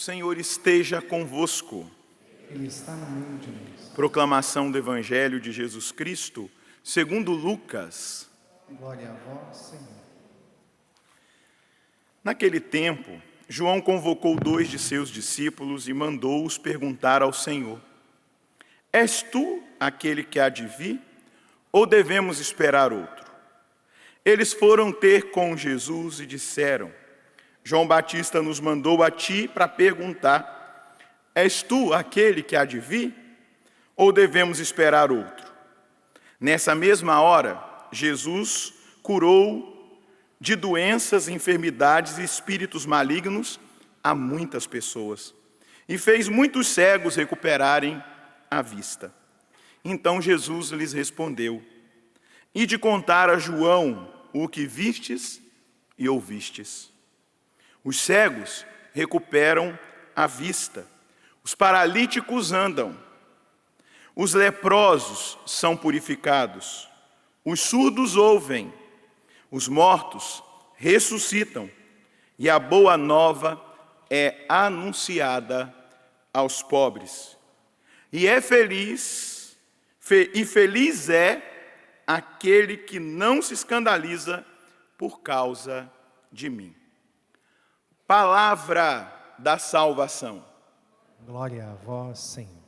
Senhor esteja convosco. Ele está no meio de nós. Proclamação do Evangelho de Jesus Cristo, segundo Lucas. Glória a vós, Senhor. Naquele tempo, João convocou 2 de seus discípulos e mandou-os perguntar ao Senhor: És tu aquele que há de vir, ou devemos esperar outro? Eles foram ter com Jesus e disseram: João Batista nos mandou a ti para perguntar: És tu aquele que há de vir, ou devemos esperar outro? Nessa mesma hora, Jesus curou de doenças, enfermidades e espíritos malignos a muitas pessoas, e fez muitos cegos recuperarem a vista. Então Jesus lhes respondeu: Ide contar a João o que vistes e ouvistes. Os cegos recuperam a vista, os paralíticos andam, os leprosos são purificados, os surdos ouvem, os mortos ressuscitam, e a boa nova é anunciada aos pobres. E feliz é aquele que não se escandaliza por causa de mim. Palavra da salvação. Glória a vós, Senhor.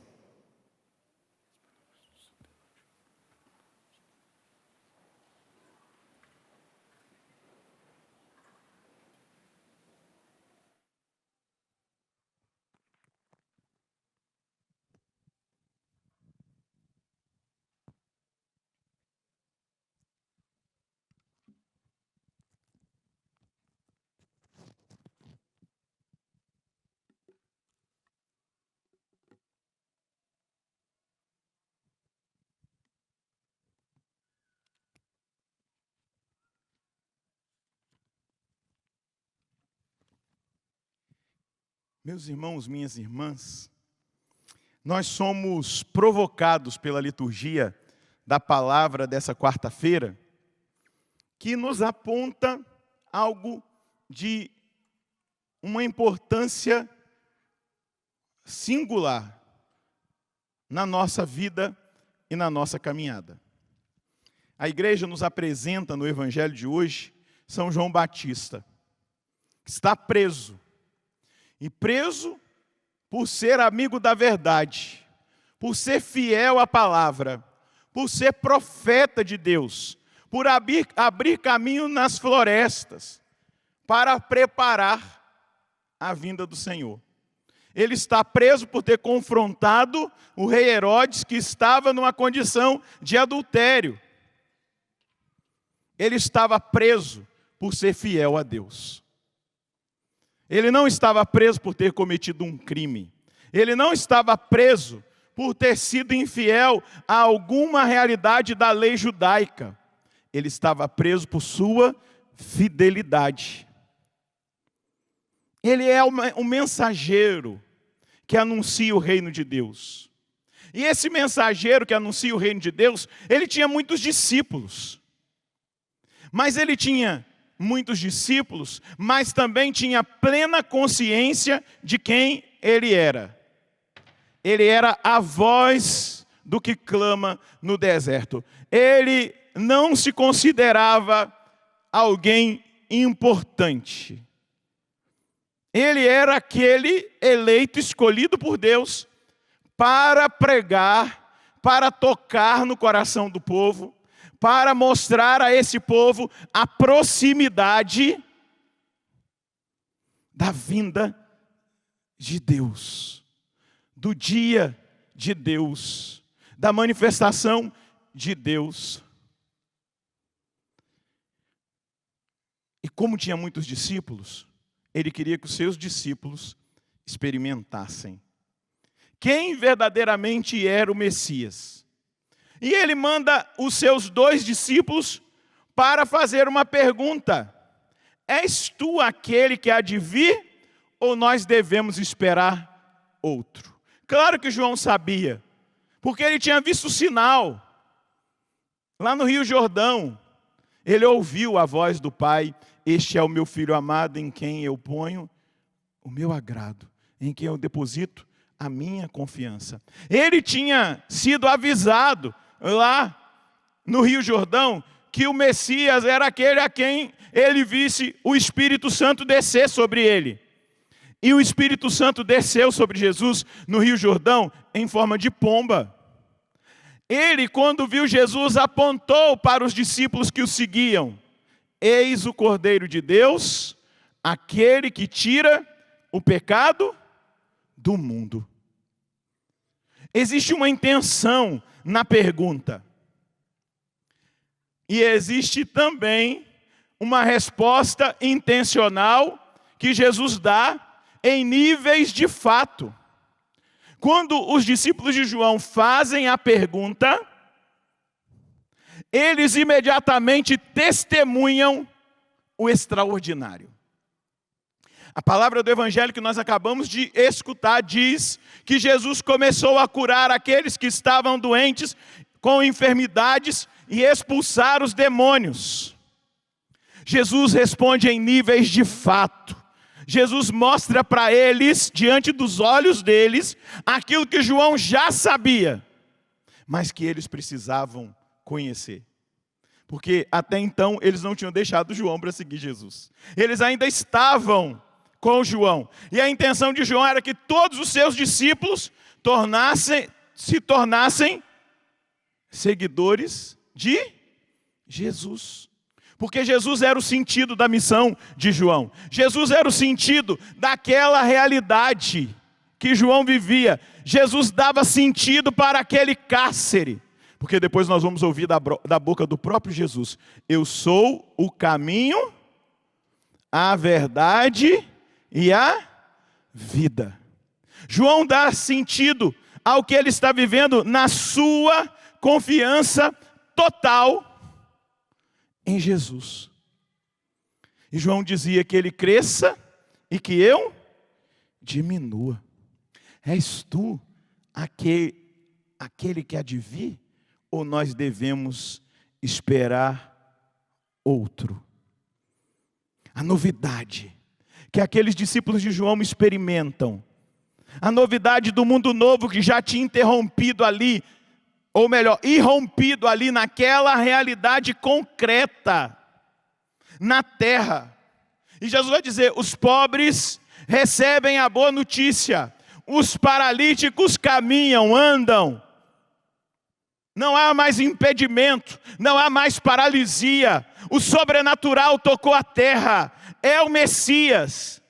Meus irmãos, minhas irmãs, nós somos provocados pela liturgia da palavra dessa quarta-feira, que nos aponta algo de uma importância singular na nossa vida e na nossa caminhada. A igreja nos apresenta no Evangelho de hoje São João Batista, que está preso. E preso por ser amigo da verdade, por ser fiel à palavra, por ser profeta de Deus, por abrir caminho nas florestas, para preparar a vinda do Senhor. Ele está preso por ter confrontado o rei Herodes, que estava numa condição de adultério. Ele estava preso por ser fiel a Deus. Ele não estava preso por ter cometido um crime. Ele não estava preso por ter sido infiel a alguma realidade da lei judaica. Ele estava preso por sua fidelidade. Ele é um mensageiro que anuncia o reino de Deus. E esse mensageiro que anuncia o reino de Deus, ele tinha muitos discípulos. Mas ele tinha muitos discípulos, mas também tinha plena consciência de quem ele era. Ele era a voz do que clama no deserto. Ele não se considerava alguém importante. Ele era aquele eleito, escolhido por Deus, para pregar, para tocar no coração do povo, para mostrar a esse povo a proximidade da vinda de Deus, do dia de Deus, da manifestação de Deus. E como tinha muitos discípulos, ele queria que os seus discípulos experimentassem quem verdadeiramente era o Messias. E ele manda os seus 2 discípulos para fazer uma pergunta: És tu aquele que há de vir, ou nós devemos esperar outro? Claro que João sabia, porque ele tinha visto o sinal. Lá no Rio Jordão, ele ouviu a voz do Pai: Este é o meu Filho amado, em quem eu ponho o meu agrado. em quem eu deposito a minha confiança. Ele tinha sido avisado lá no Rio Jordão que o Messias era aquele a quem ele visse o Espírito Santo descer sobre ele. E o Espírito Santo desceu sobre Jesus no Rio Jordão em forma de pomba. Ele, quando viu Jesus, apontou para os discípulos que o seguiam: eis o Cordeiro de Deus, aquele que tira o pecado do mundo. Existe uma intenção na pergunta. E existe também uma resposta intencional que Jesus dá em níveis de fato. Quando os discípulos de João fazem a pergunta, eles imediatamente testemunham o extraordinário. A palavra do evangelho que nós acabamos de escutar diz que Jesus começou a curar aqueles que estavam doentes com enfermidades e expulsar os demônios. Jesus responde em níveis de fato. Jesus mostra para eles, diante dos olhos deles, aquilo que João já sabia, mas que eles precisavam conhecer. Porque até então eles não tinham deixado João para seguir Jesus. Eles ainda estavam com João. E a intenção de João era que todos os seus discípulos se tornassem seguidores de Jesus. Porque Jesus era o sentido da missão de João. Jesus era o sentido daquela realidade que João vivia. Jesus dava sentido para aquele cárcere. Porque depois nós vamos ouvir da boca do próprio Jesus: eu sou o caminho, a verdade e a vida. João dá sentido ao que ele está vivendo na sua confiança total em Jesus. E João dizia que ele cresça e que eu diminua. És tu aquele que há de vir, ou nós devemos esperar outro? A novidade que aqueles discípulos de João experimentam, a novidade do mundo novo que já tinha interrompido ali, ou melhor, irrompido ali naquela realidade concreta, na terra. E Jesus vai dizer: os pobres recebem a boa notícia, os paralíticos caminham, andam. Não há mais impedimento, não há mais paralisia. O sobrenatural tocou a terra, é o Messias.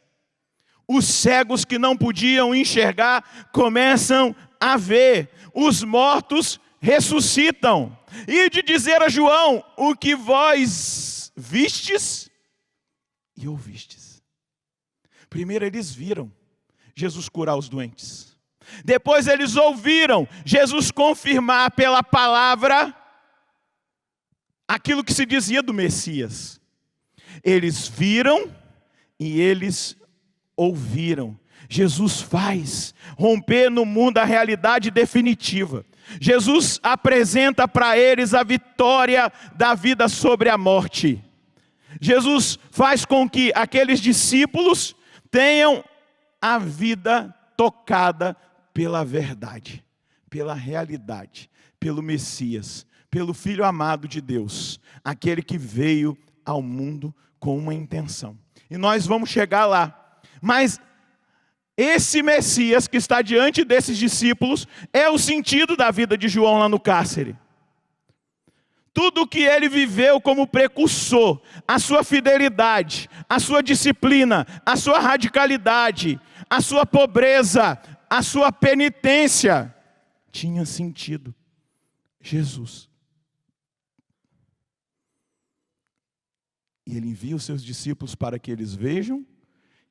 Os cegos que não podiam enxergar começam a ver, os mortos ressuscitam. E de dizer a João: o que vós vistes e ouvistes. Primeiro eles viram Jesus curar os doentes. Depois eles ouviram Jesus confirmar pela palavra aquilo que se dizia do Messias. Eles viram e eles ouviram. Jesus faz romper no mundo a realidade definitiva. Jesus apresenta para eles a vitória da vida sobre a morte. Jesus faz com que aqueles discípulos tenham a vida tocada pela verdade, pela realidade, pelo Messias, pelo Filho amado de Deus, aquele que veio ao mundo com uma intenção. E nós vamos chegar lá. Mas esse Messias que está diante desses discípulos é o sentido da vida de João lá no cárcere. Tudo o que ele viveu como precursor, a sua fidelidade, a sua disciplina, a sua radicalidade, a sua pobreza, a sua penitência, tinha sentido. Jesus. E ele envia os seus discípulos para que eles vejam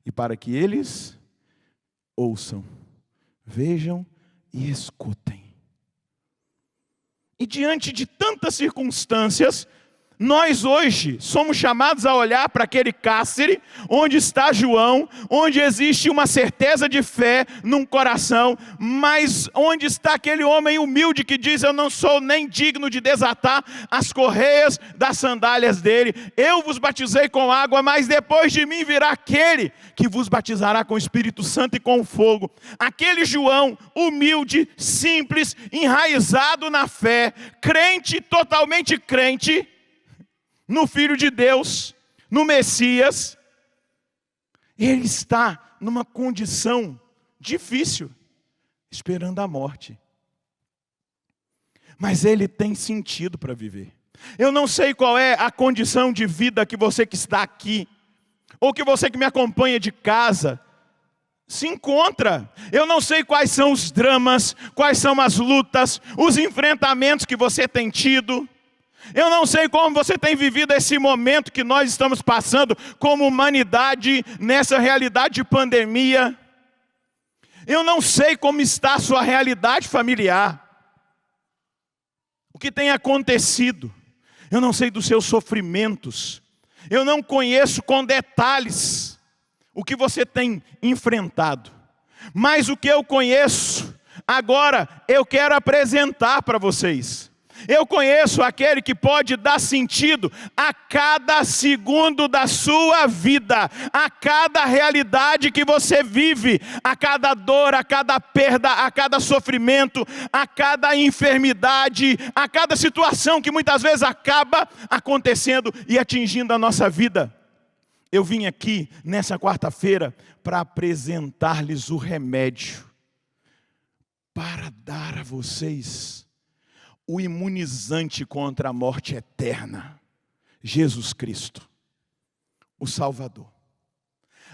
e para que eles ouçam, vejam e escutem. E diante de tantas circunstâncias, Nós hoje somos chamados a olhar para aquele cárcere onde está João, onde existe uma certeza de fé num coração, mas onde está aquele homem humilde que diz: eu não sou nem digno de desatar as correias das sandálias dele. Eu vos batizei com água, mas depois de mim virá aquele que vos batizará com o Espírito Santo e com fogo. Aquele João humilde, simples, enraizado na fé, crente, totalmente crente no Filho de Deus, no Messias, ele está numa condição difícil, esperando a morte. Mas ele tem sentido para viver. Eu não sei qual é a condição de vida que você que está aqui, ou que você que me acompanha de casa, se encontra. Eu não sei quais são os dramas, quais são as lutas, os enfrentamentos que você tem tido. Eu não sei como você tem vivido esse momento que nós estamos passando como humanidade nessa realidade de pandemia. Eu não sei como está a sua realidade familiar. O que tem acontecido. Eu não sei dos seus sofrimentos. Eu não conheço com detalhes o que você tem enfrentado. Mas o que eu conheço, agora eu quero apresentar para vocês. Eu conheço aquele que pode dar sentido a cada segundo da sua vida, a cada realidade que você vive, a cada dor, a cada perda, a cada sofrimento, a cada enfermidade, a cada situação que muitas vezes acaba acontecendo e atingindo a nossa vida. Eu vim aqui nessa quarta-feira para apresentar-lhes o remédio, para dar a vocês o imunizante contra a morte eterna, Jesus Cristo, o Salvador.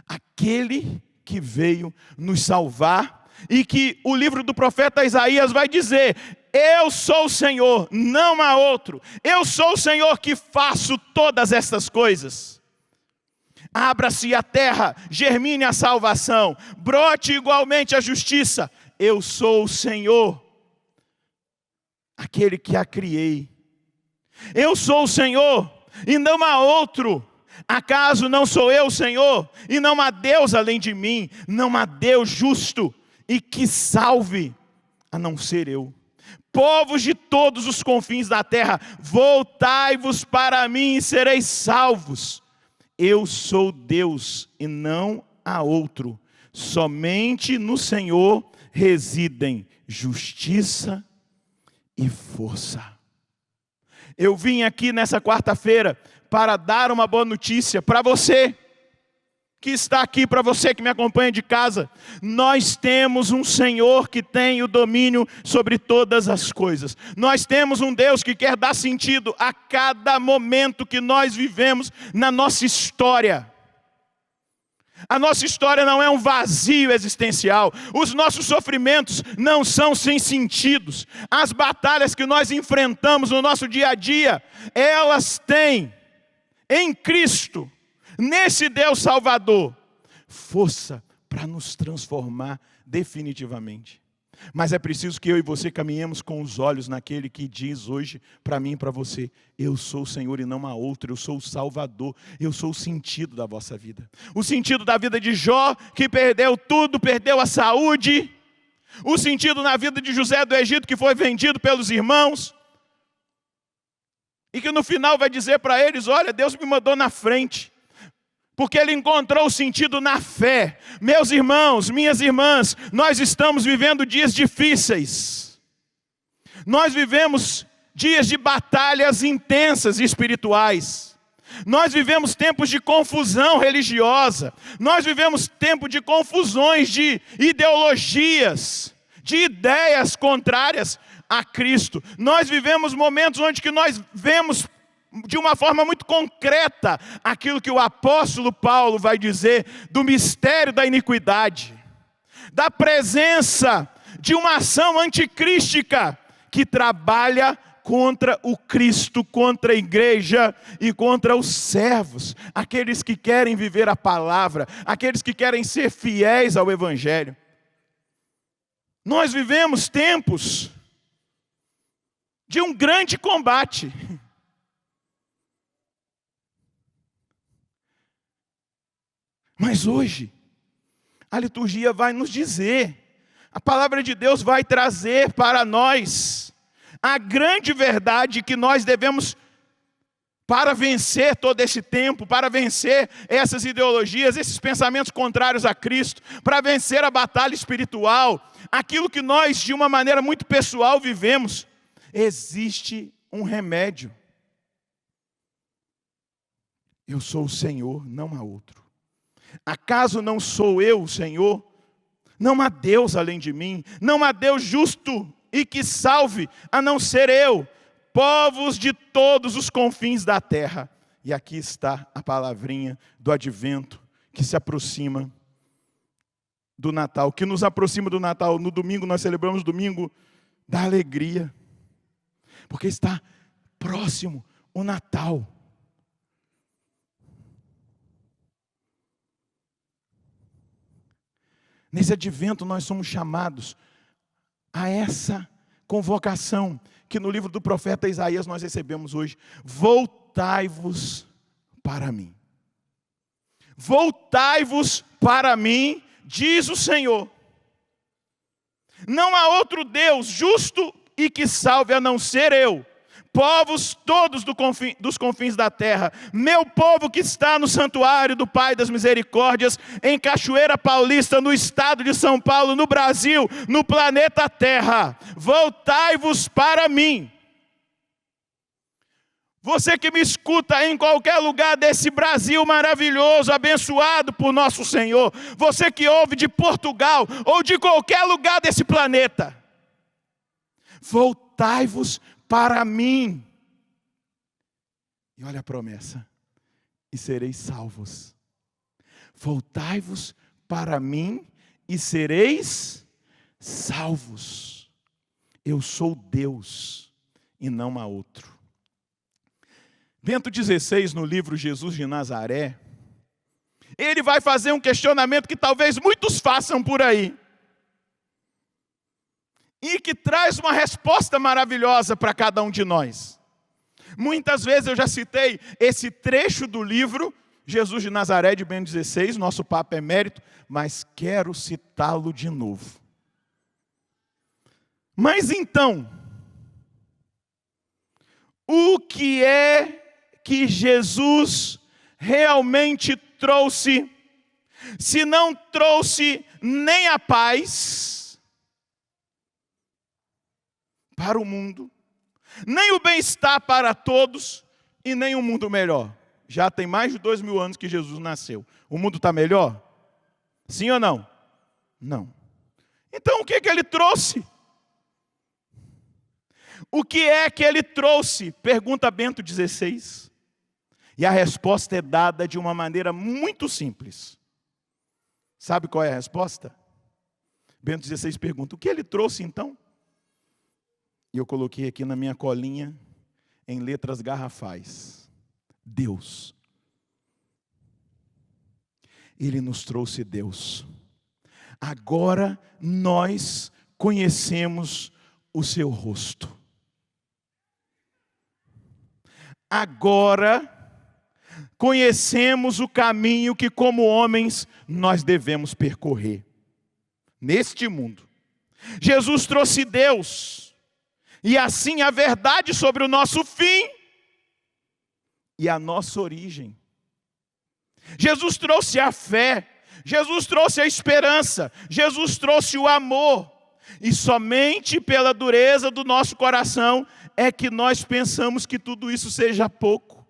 Aquele que veio nos salvar e que o livro do profeta Isaías vai dizer: eu sou o Senhor, não há outro. Eu sou o Senhor que faço todas estas coisas. Abra-se a terra, germine a salvação, brote igualmente a justiça. Eu sou o Senhor, aquele que a criei. Eu sou o Senhor e não há outro. Acaso não sou eu o Senhor e não há Deus além de mim? Não há Deus justo e que salve a não ser eu. Povos de todos os confins da terra, voltai-vos para mim e sereis salvos. Eu sou Deus e não há outro. Somente no Senhor residem justiça e força. Eu vim aqui nessa quarta-feira para dar uma boa notícia para você que está aqui, para você que me acompanha de casa. Nós temos um Senhor que tem o domínio sobre todas as coisas. Nós temos um Deus que quer dar sentido a cada momento que nós vivemos na nossa história. A nossa história não é um vazio existencial. Os nossos sofrimentos não são sem sentidos. As batalhas que nós enfrentamos no nosso dia a dia, elas têm em Cristo, nesse Deus Salvador, força para nos transformar definitivamente. Mas é preciso que eu e você caminhemos com os olhos naquele que diz hoje para mim e para você: eu sou o Senhor e não há outro, eu sou o Salvador, eu sou o sentido da vossa vida. O sentido da vida de Jó, que perdeu tudo, perdeu a saúde. O sentido na vida de José do Egito, que foi vendido pelos irmãos. E que no final vai dizer para eles: olha, Deus me mandou na frente. Porque ele encontrou o sentido na fé. Meus irmãos, minhas irmãs, nós estamos vivendo dias difíceis. Nós vivemos dias de batalhas intensas e espirituais. Nós vivemos tempos de confusão religiosa. Nós vivemos tempo de confusões de ideologias, de ideias contrárias a Cristo. Nós vivemos momentos onde que nós vemos de uma forma muito concreta aquilo que o apóstolo Paulo vai dizer do mistério da iniquidade, da presença de uma ação anticrística que trabalha contra o Cristo, contra a igreja e contra os servos, aqueles que querem viver a palavra, aqueles que querem ser fiéis ao evangelho. Nós vivemos tempos de um grande combate. Mas hoje, a liturgia vai nos dizer, a palavra de Deus vai trazer para nós a grande verdade que nós devemos, para vencer todo esse tempo, para vencer essas ideologias, esses pensamentos contrários a Cristo, para vencer a batalha espiritual, aquilo que nós, de uma maneira muito pessoal, vivemos, existe um remédio. Eu sou o Senhor, não há outro. Acaso não sou eu o Senhor? Não há Deus além de mim, não há Deus justo e que salve, a não ser eu. Povos de todos os confins da terra. E aqui está a palavrinha do advento que se aproxima do Natal, que nos aproxima do Natal. No domingo nós celebramos o domingo da alegria, porque está próximo o Natal. Nesse advento nós somos chamados a essa convocação que no livro do profeta Isaías nós recebemos hoje. Voltai-vos para mim. Voltai-vos para mim, diz o Senhor. Não há outro Deus justo e que salve a não ser eu. Povos todos dos confins da terra, meu povo que está no santuário do Pai das Misericórdias, em Cachoeira Paulista, no estado de São Paulo, no Brasil, no planeta Terra, voltai-vos para mim. Você que me escuta em qualquer lugar desse Brasil maravilhoso, abençoado por nosso Senhor, você que ouve de Portugal ou de qualquer lugar desse planeta, voltai-vos para mim. E olha a promessa: e sereis salvos. Voltai-vos para mim e sereis salvos. Eu sou Deus e não há outro. Bento XVI, no livro Jesus de Nazaré, ele vai fazer um questionamento que talvez muitos façam por aí, e que traz uma resposta maravilhosa para cada um de nós. Muitas vezes eu já citei esse trecho do livro Jesus de Nazaré, de Bento XVI, nosso Papa Emérito, mas quero citá-lo de novo. Mas então, o que é que Jesus realmente trouxe, se não trouxe nem a paz para o mundo, nem o bem-estar para todos, e nem um mundo melhor? Já tem mais de 2000 anos que Jesus nasceu. O mundo está melhor? Sim ou não? Não. Então o que ele trouxe? O que é que ele trouxe? Pergunta Bento XVI. E a resposta é dada de uma maneira muito simples. Sabe qual é a resposta? Bento XVI pergunta: o que ele trouxe então? E eu coloquei aqui na minha colinha, em letras garrafais: Deus. Ele nos trouxe Deus. Agora nós conhecemos o seu rosto. Agora conhecemos o caminho que, como homens, nós devemos percorrer neste mundo. Jesus trouxe Deus, e assim a verdade sobre o nosso fim e a nossa origem. Jesus trouxe a fé, Jesus trouxe a esperança, Jesus trouxe o amor. E somente pela dureza do nosso coração é que nós pensamos que tudo isso seja pouco.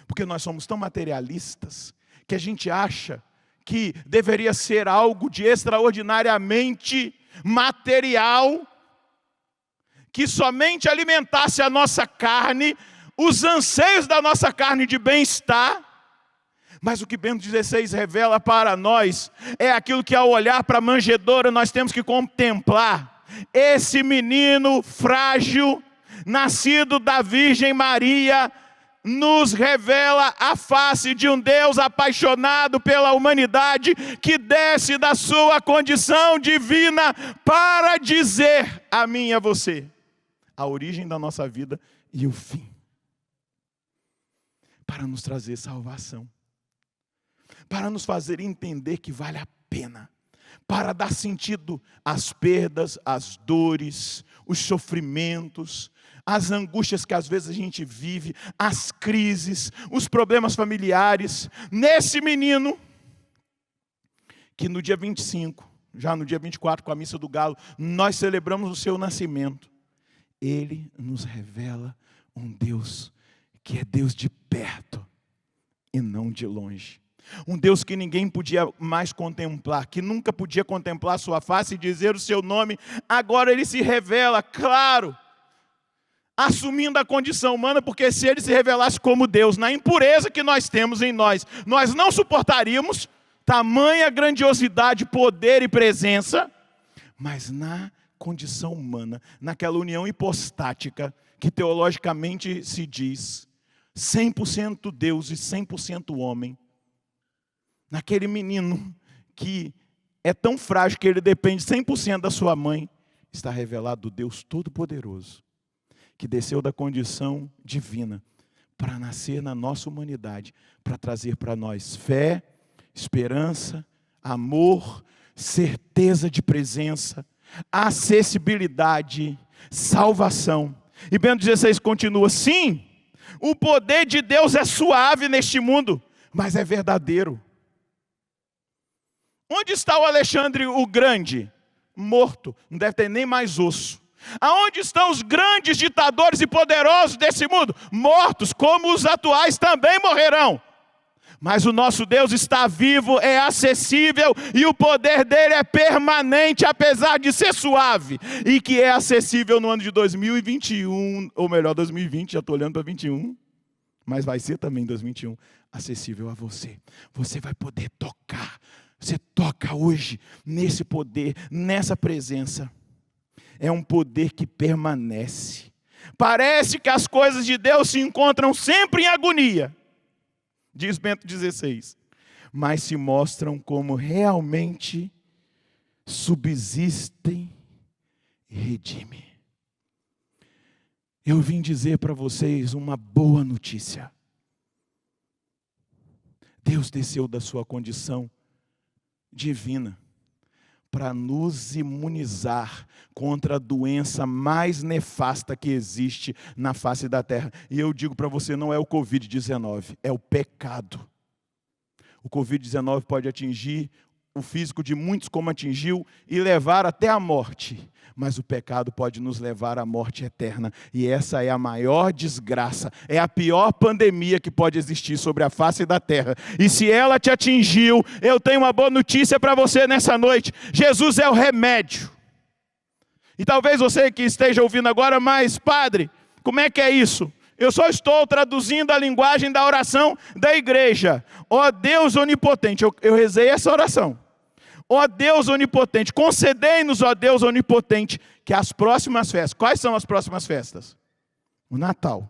Porque nós somos tão materialistas que a gente acha que deveria ser algo de extraordinariamente material, que somente alimentasse a nossa carne, os anseios da nossa carne de bem-estar. Mas o que Bento XVI revela para nós é aquilo que, ao olhar para a manjedoura, nós temos que contemplar. Esse menino frágil, nascido da Virgem Maria, nos revela a face de um Deus apaixonado pela humanidade, que desce da sua condição divina para dizer a mim e a você a origem da nossa vida e o fim, para nos trazer salvação. para nos fazer entender que vale a pena, para dar sentido às perdas, às dores, os sofrimentos, as angústias que às vezes a gente vive, as crises, os problemas familiares. Nesse menino, que no dia 25, já no dia 24, com a missa do galo, nós celebramos o seu nascimento. Ele nos revela um Deus que é Deus de perto e não de longe. Um Deus que ninguém podia mais contemplar, que nunca podia contemplar a sua face e dizer o seu nome. Agora ele se revela, claro, assumindo a condição humana, porque se ele se revelasse como Deus, na impureza que nós temos em nós, nós não suportaríamos tamanha grandiosidade, poder e presença, mas na condição humana, naquela união hipostática, que teologicamente se diz 100% Deus e 100% homem, naquele menino que é tão frágil que ele depende 100% da sua mãe, está revelado o Deus Todo-Poderoso, que desceu da condição divina para nascer na nossa humanidade, para trazer para nós fé, esperança, amor, certeza de presença, acessibilidade, salvação. E Bento XVI continua: sim, o poder de Deus é suave neste mundo, mas é verdadeiro. Onde está o Alexandre o Grande? Morto, não deve ter nem mais osso. Aonde estão os grandes ditadores e poderosos desse mundo? Mortos, como os atuais também morrerão. Mas o nosso Deus está vivo, é acessível e o poder dele é permanente, apesar de ser suave. E que é acessível no ano de 2021, ou melhor, 2020, já estou olhando para 2021. Mas vai ser também 2021, acessível a você. Você vai poder tocar. Você toca hoje nesse poder, nessa presença. É um poder que permanece. Parece que as coisas de Deus se encontram sempre em agonia, diz Bento XVI, mas se mostram como realmente subsistem e redimem. Eu vim dizer para vocês uma boa notícia. Deus desceu da sua condição divina para nos imunizar contra a doença mais nefasta que existe na face da terra. E eu digo para você, não é o Covid-19, é o pecado. O Covid-19 pode atingir o físico de muitos como atingiu e levar até a morte. Mas o pecado pode nos levar à morte eterna. E essa é a maior desgraça. É a pior pandemia que pode existir sobre a face da terra. E se ela te atingiu, eu tenho uma boa notícia para você nessa noite. Jesus é o remédio. E talvez você que esteja ouvindo agora, mas padre, como é que é isso? Eu só estou traduzindo a linguagem da oração da igreja. Ó Deus onipotente, eu rezei essa oração. Ó Deus onipotente, concedei-nos, ó Deus onipotente, que as próximas festas, quais são as próximas festas? O Natal.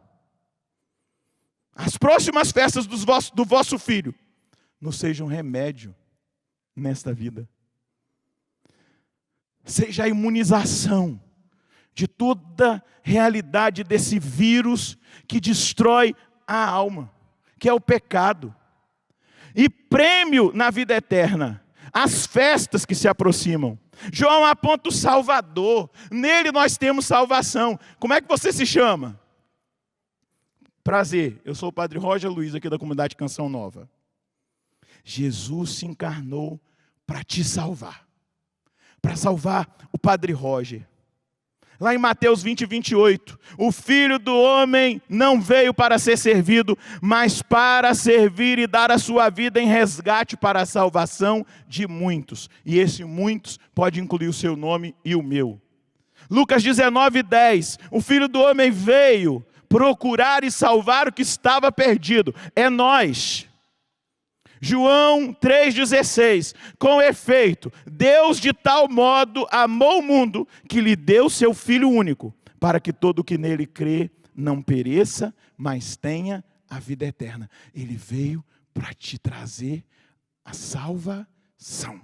As próximas festas do vosso filho, nos sejam remédio nesta vida. Seja a imunização de toda realidade desse vírus que destrói a alma, que é o pecado. E prêmio na vida eterna, as festas que se aproximam. João aponta o Salvador, nele nós temos salvação. Como é que você se chama? Prazer, eu sou o Padre Roger Luiz, aqui da comunidade Canção Nova. Jesus se encarnou para te salvar, para salvar o Padre Roger. Lá em Mateus 20, 28, o Filho do Homem não veio para ser servido, mas para servir e dar a sua vida em resgate para a salvação de muitos. E esse muitos pode incluir o seu nome e o meu. Lucas 19, 10, o Filho do Homem veio procurar e salvar o que estava perdido. É nós. João 3,16, com efeito, Deus de tal modo amou o mundo, que lhe deu seu Filho único, para que todo o que nele crê não pereça, mas tenha a vida eterna. Ele veio para te trazer a salvação.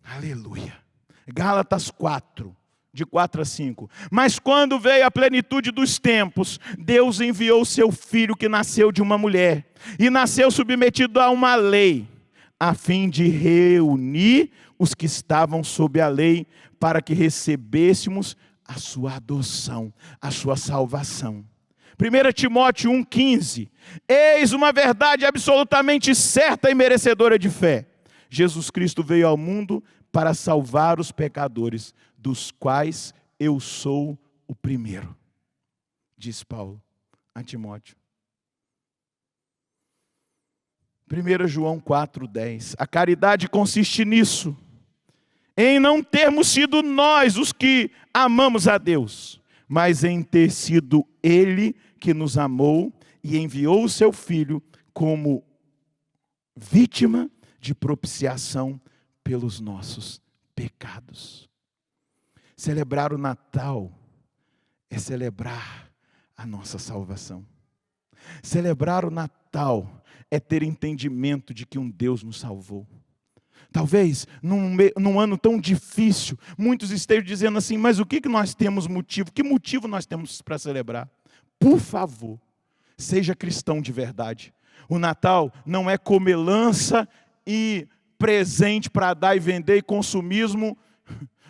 Aleluia. Gálatas 4, de 4 a 5. Mas quando veio a plenitude dos tempos, Deus enviou o seu filho que nasceu de uma mulher. E nasceu submetido a uma lei, a fim de reunir os que estavam sob a lei, para que recebêssemos a sua adoção, a sua salvação. 1 Timóteo 1,15. Eis uma verdade absolutamente certa e merecedora de fé. Jesus Cristo veio ao mundo para salvar os pecadores, dos quais eu sou o primeiro, diz Paulo a Timóteo. 1 João 4,10. A caridade consiste nisso, em não termos sido nós os que amamos a Deus, mas em ter sido Ele que nos amou e enviou o seu Filho como vítima de propiciação pelos nossos pecados. Celebrar o Natal é celebrar a nossa salvação. Celebrar o Natal é ter entendimento de que um Deus nos salvou. Talvez, num ano tão difícil, muitos estejam dizendo assim, mas o que nós temos motivo? Que motivo nós temos para celebrar? Por favor, seja cristão de verdade. O Natal não é comelança e presente para dar e vender e consumismo.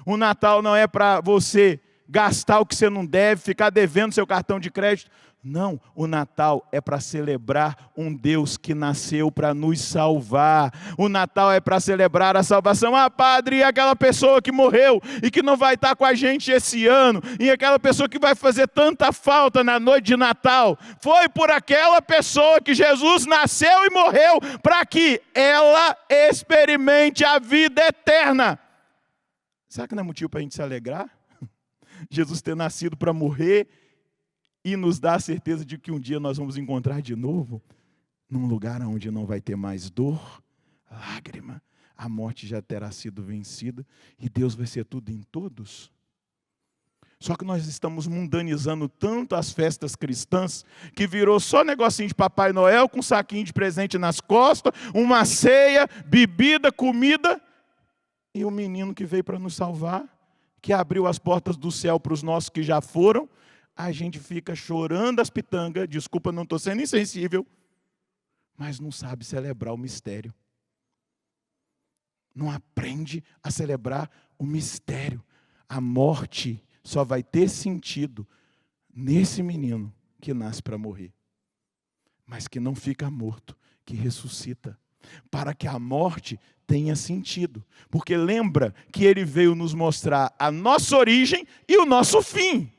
O Natal não é para você gastar o que você não deve, ficar devendo seu cartão de crédito. Não, o Natal é para celebrar um Deus que nasceu para nos salvar. O Natal é para celebrar a salvação. Ah, padre, e aquela pessoa que morreu e que não vai estar com a gente esse ano, e aquela pessoa que vai fazer tanta falta na noite de Natal, foi por aquela pessoa que Jesus nasceu e morreu para que ela experimente a vida eterna. Será que não é motivo para a gente se alegrar? Jesus ter nascido para morrer e nos dá a certeza de que um dia nós vamos encontrar de novo, num lugar onde não vai ter mais dor, lágrima, a morte já terá sido vencida, e Deus vai ser tudo em todos. Só que nós estamos mundanizando tanto as festas cristãs, que virou só negocinho de Papai Noel, com um saquinho de presente nas costas, uma ceia, bebida, comida, e o menino que veio para nos salvar, que abriu as portas do céu para os nossos que já foram. A gente fica chorando as pitangas, desculpa, não estou sendo insensível, mas não sabe celebrar o mistério. Não aprende a celebrar o mistério. A morte só vai ter sentido nesse menino que nasce para morrer, mas que não fica morto, que ressuscita, para que a morte tenha sentido. Porque lembra que ele veio nos mostrar a nossa origem e o nosso fim.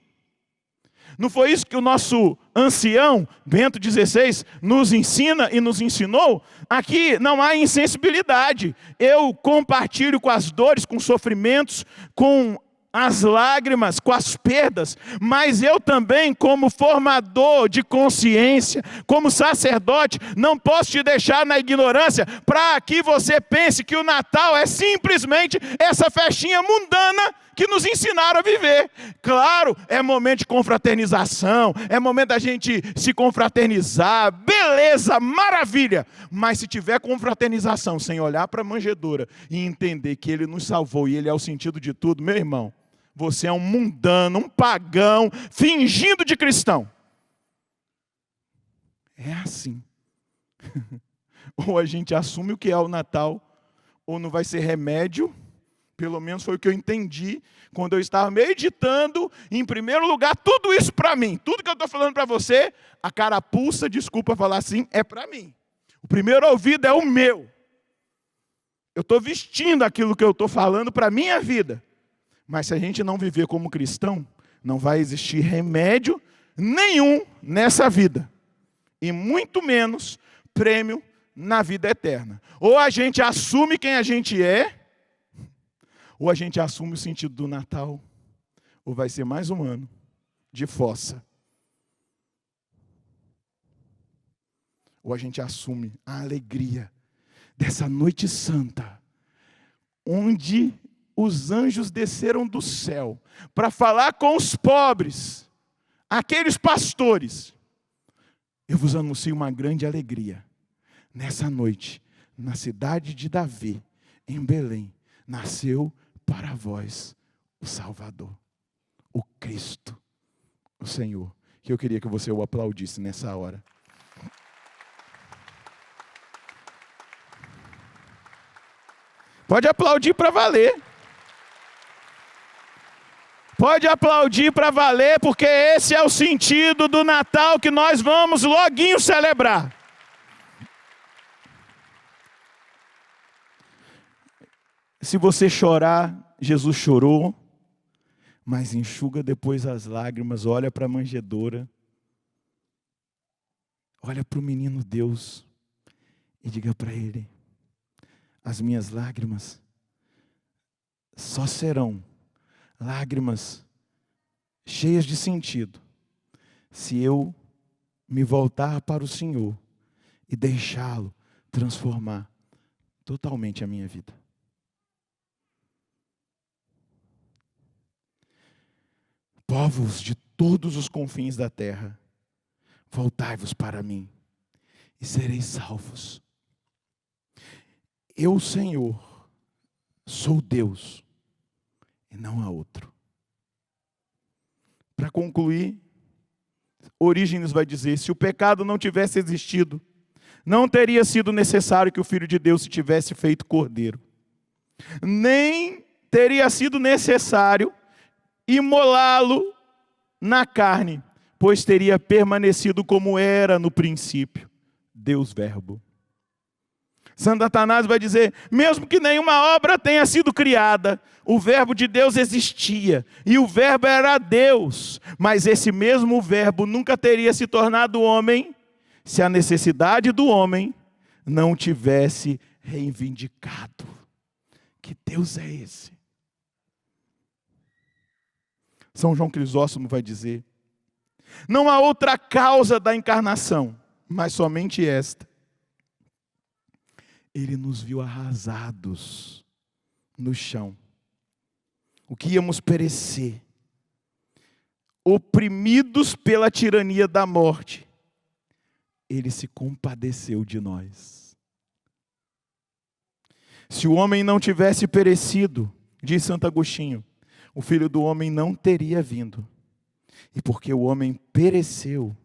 Não foi isso que o nosso ancião, Bento XVI, nos ensina e nos ensinou? Aqui não há insensibilidade. Eu compartilho com as dores, com os sofrimentos, com as lágrimas, com as perdas, mas eu também, como formador de consciência, como sacerdote, não posso te deixar na ignorância para que você pense que o Natal é simplesmente essa festinha mundana que nos ensinaram a viver. Claro, é momento de confraternização, é momento da gente se confraternizar, beleza, maravilha, mas se tiver confraternização sem olhar para a manjedoura e entender que Ele nos salvou e Ele é o sentido de tudo, meu irmão, você é um mundano, um pagão, fingindo de cristão. É assim. Ou a gente assume o que é o Natal, ou não vai ser remédio. Pelo menos foi o que eu entendi quando eu estava meditando. Em primeiro lugar, tudo isso para mim. Tudo que eu estou falando para você, a carapuça, desculpa falar assim, é para mim. O primeiro ouvido é o meu. Eu estou vestindo aquilo que eu estou falando para a minha vida. Mas se a gente não viver como cristão, não vai existir remédio nenhum nessa vida. E muito menos prêmio na vida eterna. Ou a gente assume quem a gente é, ou a gente assume o sentido do Natal, ou vai ser mais um ano de fossa. Ou a gente assume a alegria dessa noite santa, onde os anjos desceram do céu para falar com os pobres, aqueles pastores. Eu vos anuncio uma grande alegria. Nessa noite, na cidade de Davi, em Belém, nasceu para vós o Salvador. o Cristo, o Senhor. Que eu queria que você o aplaudisse nessa hora. Pode aplaudir para valer. Pode aplaudir para valer, porque esse é o sentido do Natal que nós vamos loguinho celebrar. Se você chorar, Jesus chorou, mas enxuga depois as lágrimas, olha para a manjedoura, olha para o menino Deus e diga para ele: as minhas lágrimas só serão lágrimas cheias de sentido se eu me voltar para o Senhor e deixá-lo transformar totalmente a minha vida. Povos de todos os confins da terra, voltai-vos para mim e sereis salvos. Eu, Senhor, sou Deus e não há outro. Para concluir, Orígenes vai dizer: se o pecado não tivesse existido, não teria sido necessário que o Filho de Deus se tivesse feito cordeiro. Nem teria sido necessário imolá-lo na carne, pois teria permanecido como era no princípio, Deus Verbo. Santo Atanásio vai dizer: mesmo que nenhuma obra tenha sido criada, o Verbo de Deus existia, e o Verbo era Deus, mas esse mesmo Verbo nunca teria se tornado homem, se a necessidade do homem não tivesse reivindicado. Que Deus é esse? São João Crisóstomo vai dizer: não há outra causa da encarnação, mas somente esta. Ele nos viu arrasados no chão, o que íamos perecer, oprimidos pela tirania da morte. Ele se compadeceu de nós. Se o homem não tivesse perecido, diz Santo Agostinho, o Filho do Homem não teria vindo. E porque o homem pereceu,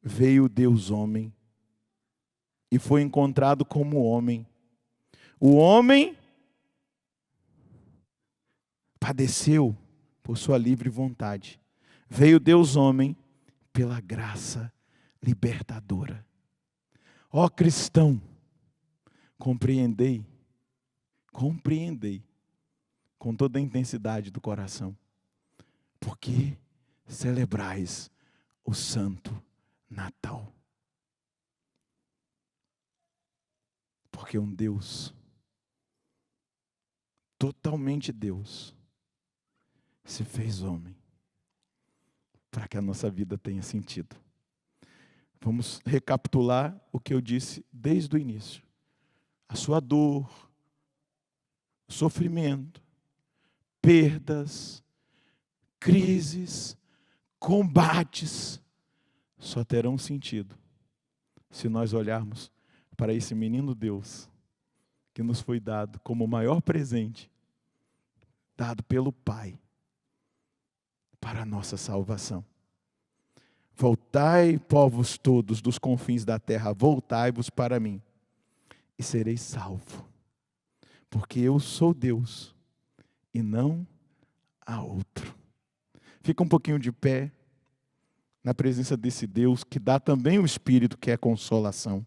veio Deus homem e foi encontrado como homem. O homem padeceu por sua livre vontade. Veio Deus homem pela graça libertadora. Ó cristão, compreendei com toda a intensidade do coração, porque celebrais o Santo Natal. Porque um Deus, totalmente Deus, se fez homem, para que a nossa vida tenha sentido. Vamos recapitular o que eu disse desde o início. A sua dor, sofrimento, perdas, crises, combates, só terão sentido se nós olharmos para esse menino Deus que nos foi dado como o maior presente, dado pelo Pai, para a nossa salvação. Voltai, povos todos dos confins da terra, voltai-vos para mim, e sereis salvos, porque eu sou Deus, e não há outro. Fica um pouquinho de pé, na presença desse Deus, que dá também o Espírito, que é consolação.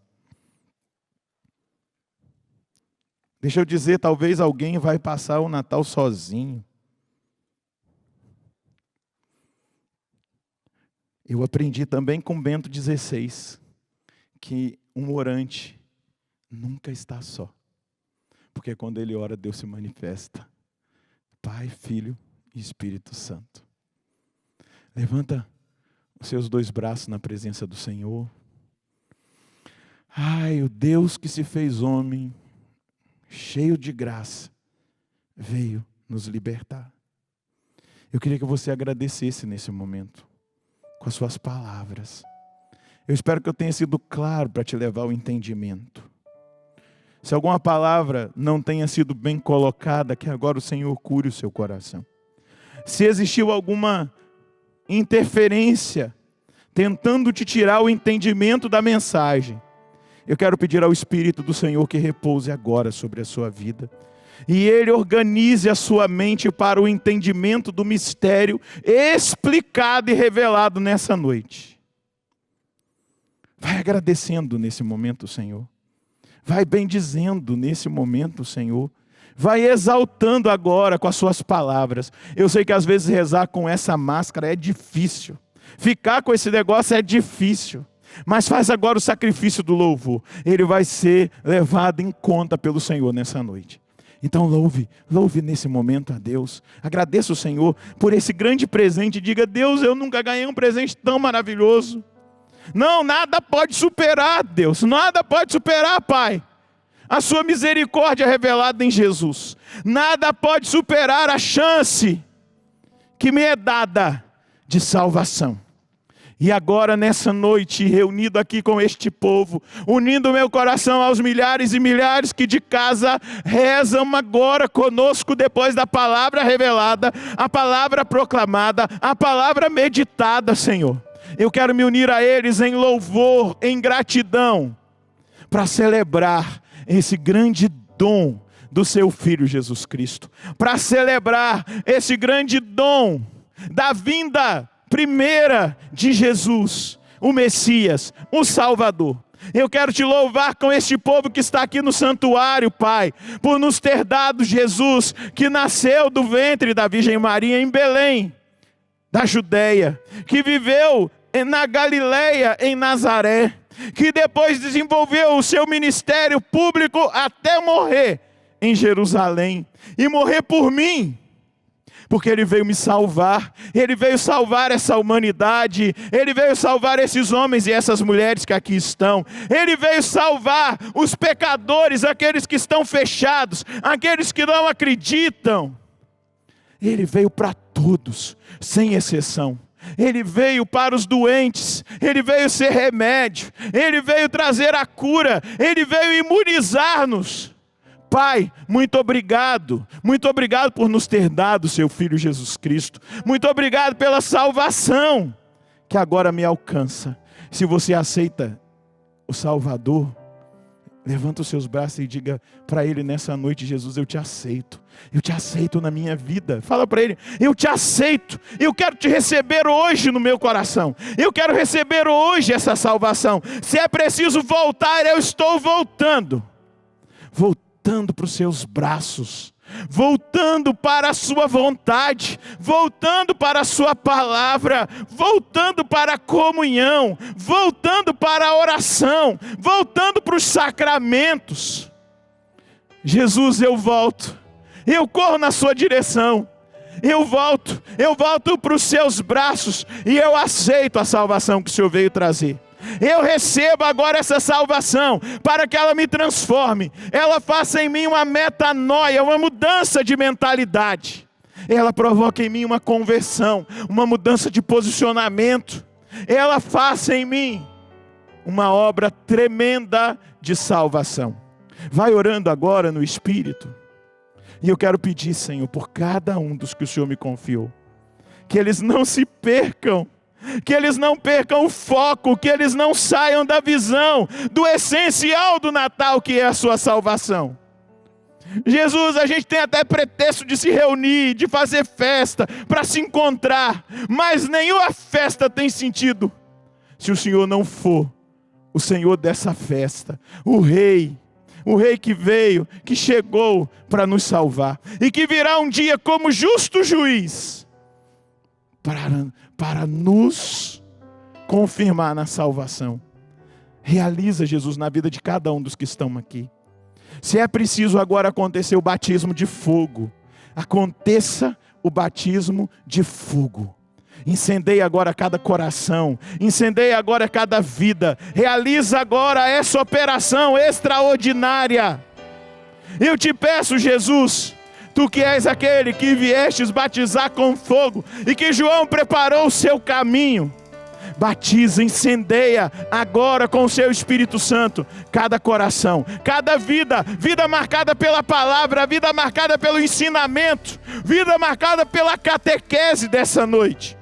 Deixa eu dizer, talvez alguém vai passar o Natal sozinho. Eu aprendi também com Bento XVI, que um orante nunca está só. Porque quando ele ora, Deus se manifesta. Pai, Filho e Espírito Santo. Levanta os seus dois braços na presença do Senhor. Ai, o Deus que se fez homem, cheio de graça, veio nos libertar. Eu queria que você agradecesse nesse momento, com as suas palavras. Eu espero que eu tenha sido claro para te levar ao entendimento. Se alguma palavra não tenha sido bem colocada, que agora o Senhor cure o seu coração. Se existiu alguma interferência, tentando te tirar o entendimento da mensagem, eu quero pedir ao Espírito do Senhor que repouse agora sobre a sua vida. E Ele organize a sua mente para o entendimento do mistério explicado e revelado nessa noite. Vai agradecendo nesse momento, Senhor. Vai bendizendo nesse momento, Senhor. Vai exaltando agora com as suas palavras. Eu sei que às vezes rezar com essa máscara é difícil. Ficar com esse negócio é difícil. Mas faz agora o sacrifício do louvor. Ele vai ser levado em conta pelo Senhor nessa noite. Então louve nesse momento a Deus. Agradeça o Senhor por esse grande presente. Diga: Deus, eu nunca ganhei um presente tão maravilhoso. Não, nada pode superar, Deus. Nada pode superar, Pai, a sua misericórdia revelada em Jesus. Nada pode superar a chance que me é dada de salvação. E agora nessa noite, reunido aqui com este povo, unindo meu coração aos milhares e milhares que de casa rezam agora conosco depois da palavra revelada, a palavra proclamada, a palavra meditada, Senhor. Eu quero me unir a eles em louvor, em gratidão, para celebrar esse grande dom do seu Filho Jesus Cristo. Para celebrar esse grande dom da vinda primeira de Jesus, o Messias, o Salvador. Eu quero te louvar com este povo que está aqui no santuário, Pai, por nos ter dado Jesus, que nasceu do ventre da Virgem Maria em Belém, da Judeia, que viveu na Galileia, em Nazaré, que depois desenvolveu o seu ministério público até morrer em Jerusalém, e morrer por mim, porque Ele veio me salvar, Ele veio salvar essa humanidade, Ele veio salvar esses homens e essas mulheres que aqui estão, Ele veio salvar os pecadores, aqueles que estão fechados, aqueles que não acreditam. Ele veio para todos, sem exceção. Ele veio para os doentes, Ele veio ser remédio, Ele veio trazer a cura, Ele veio imunizar-nos. Pai, muito obrigado por nos ter dado seu Filho Jesus Cristo. Muito obrigado pela salvação que agora me alcança. Se você aceita o Salvador, levanta os seus braços e diga para Ele nessa noite: Jesus, eu te aceito na minha vida. Fala para Ele: eu te aceito, eu quero te receber hoje no meu coração, eu quero receber hoje essa salvação. Se é preciso voltar, eu estou voltando para os seus braços, voltando para a sua vontade, voltando para a sua palavra, voltando para a comunhão, voltando para a oração, voltando para os sacramentos. Jesus, eu volto, eu corro na sua direção, eu volto para os seus braços, e eu aceito a salvação que o Senhor veio trazer. Eu recebo agora essa salvação, para que ela me transforme, ela faça em mim uma metanoia, uma mudança de mentalidade, ela provoca em mim uma conversão, uma mudança de posicionamento, ela faça em mim uma obra tremenda de salvação. Vai orando agora no Espírito, e eu quero pedir, Senhor, por cada um dos que o Senhor me confiou, que eles não se percam, que eles não percam o foco, que eles não saiam da visão do essencial do Natal, que é a sua salvação. Jesus, a gente tem até pretexto de se reunir, de fazer festa, para se encontrar, mas nenhuma festa tem sentido se o Senhor não for o Senhor dessa festa, o Rei que veio, que chegou para nos salvar, e que virá um dia como justo juiz, para nos confirmar na salvação. Realiza, Jesus, na vida de cada um dos que estão aqui. Se é preciso agora acontecer o batismo de fogo, aconteça o batismo de fogo. Incendeia agora cada coração, incendeia agora cada vida, realiza agora essa operação extraordinária. Eu te peço, Jesus, Tu que és aquele que viestes batizar com fogo, e que João preparou o seu caminho, batiza, incendeia agora com o seu Espírito Santo cada coração, cada vida marcada pela palavra, vida marcada pelo ensinamento, vida marcada pela catequese dessa noite.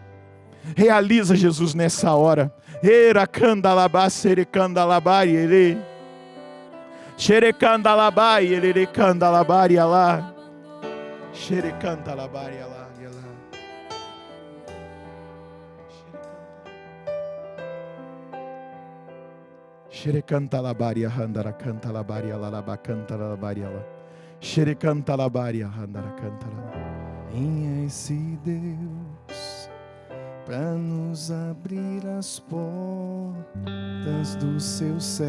Realiza, Jesus, nessa hora. Era candalabá, serecandalabari, ele. Xerecandalabai, ele candalabari, alá. Xerecandalabari, alá, alá. Xerecandalabari, handara cantalabari, alá, cantalabari, alá. Xerecandalabari, handara cantalabari. Quem é esse Deus para nos abrir as portas do seu céu?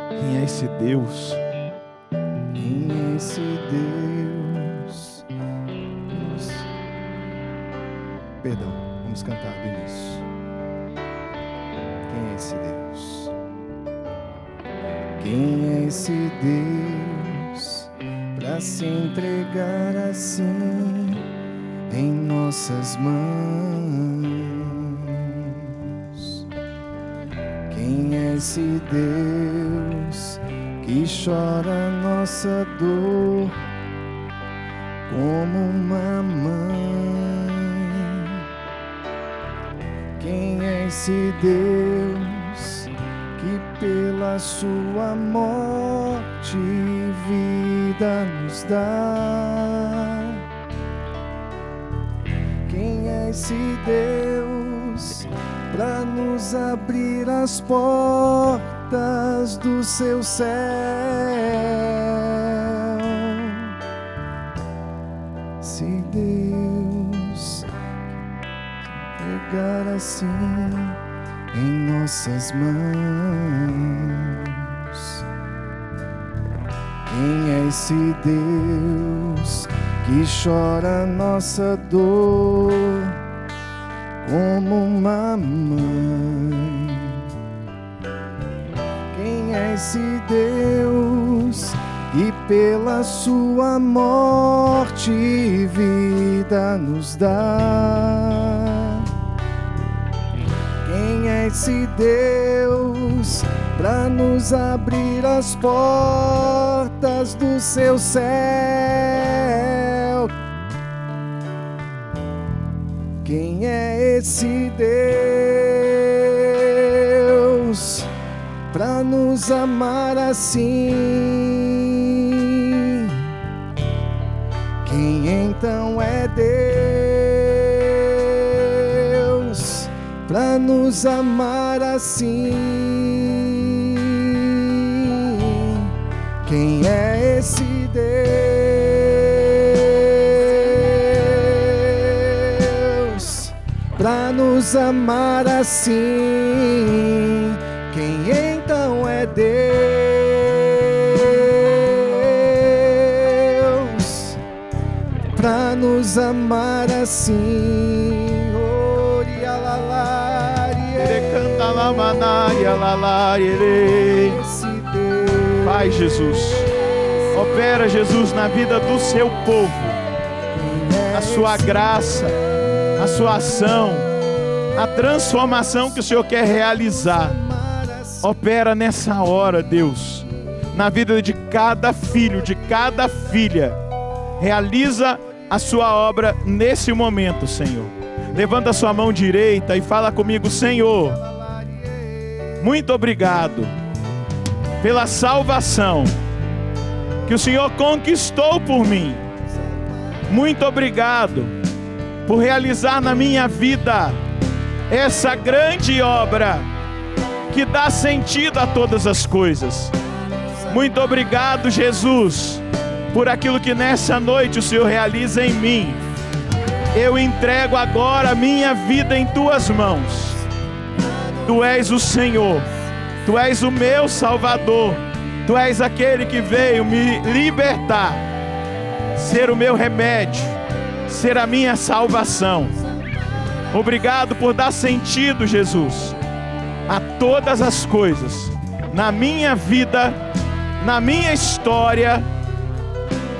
Quem é esse Deus? Quem é esse Deus? Perdão, vamos cantar do início. Quem é esse Deus? Quem é esse Deus para se entregar assim em nossas mãos? Quem é esse Deus que chora nossa dor como uma mãe? Quem é esse Deus que pela sua morte vida nos dá? Quem é esse Deus para nos abrir as portas do seu céu? Se Deus entregar assim em nossas mãos, quem é esse Deus que chora nossa dor como uma mãe? Quem é esse Deus que pela sua morte vida nos dá? Quem é esse Deus para nos abrir as portas do seu céu? Quem é esse Deus para nos amar assim? Quem então é Deus para nos amar assim? Quem é esse Deus para nos amar assim? Quem então é Deus para nos amar assim? Pai Jesus, opera, Jesus, na vida do seu povo, a sua graça, a sua ação, a transformação que o Senhor quer realizar. Opera nessa hora, Deus, na vida de cada filho, de cada filha. Realiza a sua obra nesse momento, Senhor. Levanta a sua mão direita e fala comigo: Senhor, muito obrigado pela salvação que o Senhor conquistou por mim. Muito obrigado por realizar na minha vida essa grande obra que dá sentido a todas as coisas. Muito obrigado, Jesus, por aquilo que nessa noite o Senhor realiza em mim. Eu entrego agora a minha vida em tuas mãos. Tu és o Senhor, tu és o meu Salvador, tu és aquele que veio me libertar, ser o meu remédio, ser a minha salvação. Obrigado por dar sentido, Jesus, a todas as coisas, na minha vida, na minha história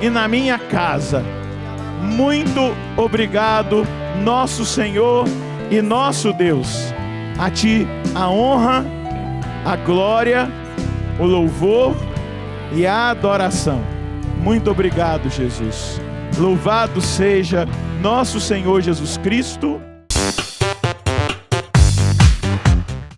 e na minha casa. Muito obrigado, nosso Senhor e nosso Deus. A Ti a honra, a glória, o louvor e a adoração. Muito obrigado, Jesus. Louvado seja nosso Senhor Jesus Cristo,